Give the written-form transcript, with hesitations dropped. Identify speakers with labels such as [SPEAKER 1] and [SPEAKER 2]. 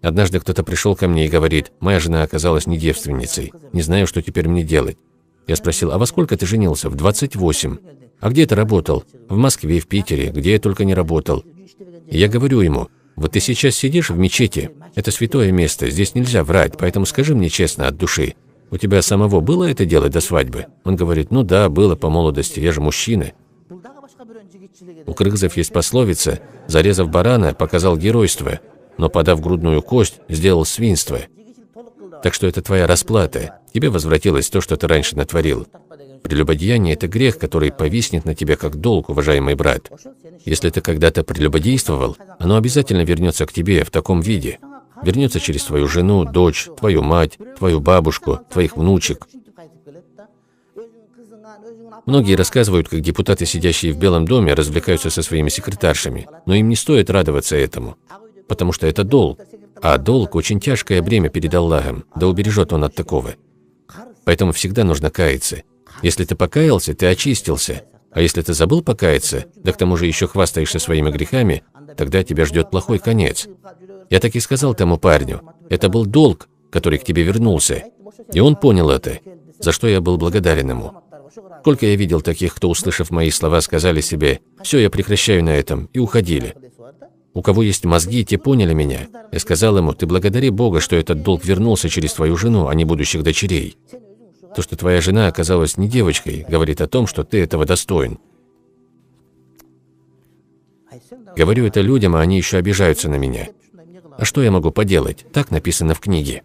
[SPEAKER 1] Однажды кто-то пришел ко мне и говорит: моя жена оказалась не девственницей, не знаю, что теперь мне делать. Я спросил: а во сколько ты женился? В 28. А где ты работал? В Москве, в Питере, где я только не работал. И я говорю ему: вот ты сейчас сидишь в мечети, это святое место, здесь нельзя врать, поэтому скажи мне честно, от души, у тебя самого было это делать до свадьбы? Он говорит: ну да, было по молодости, я же мужчина. У кыргызов есть пословица: зарезав барана, показал геройство, но подав грудную кость, сделал свинство. Так что это твоя расплата, тебе возвратилось то, что ты раньше натворил. Прелюбодеяние – это грех, который повиснет на тебе как долг, уважаемый брат. Если ты когда-то прелюбодействовал, оно обязательно вернется к тебе в таком виде. Вернется через твою жену, дочь, твою мать, твою бабушку, твоих внучек. Многие рассказывают, как депутаты, сидящие в Белом доме, развлекаются со своими секретаршами, но им не стоит радоваться этому, потому что это долг. А долг – очень тяжкое бремя перед Аллахом, да убережет Он от такого. Поэтому всегда нужно каяться. Если ты покаялся, ты очистился. А если ты забыл покаяться, да к тому же еще хвастаешься своими грехами, тогда тебя ждет плохой конец. Я так и сказал тому парню: это был долг, который к тебе вернулся. И он понял это, за что я был благодарен ему. Сколько я видел таких, кто, услышав мои слова, сказали себе: все, я прекращаю на этом, и уходили. У кого есть мозги, те поняли меня. Я сказал ему: ты благодари Бога, что этот долг вернулся через твою жену, а не будущих дочерей. То, что твоя жена оказалась не девочкой, говорит о том, что ты этого достоин. Говорю это людям, а они еще обижаются на меня. А что я могу поделать? Так написано в книге.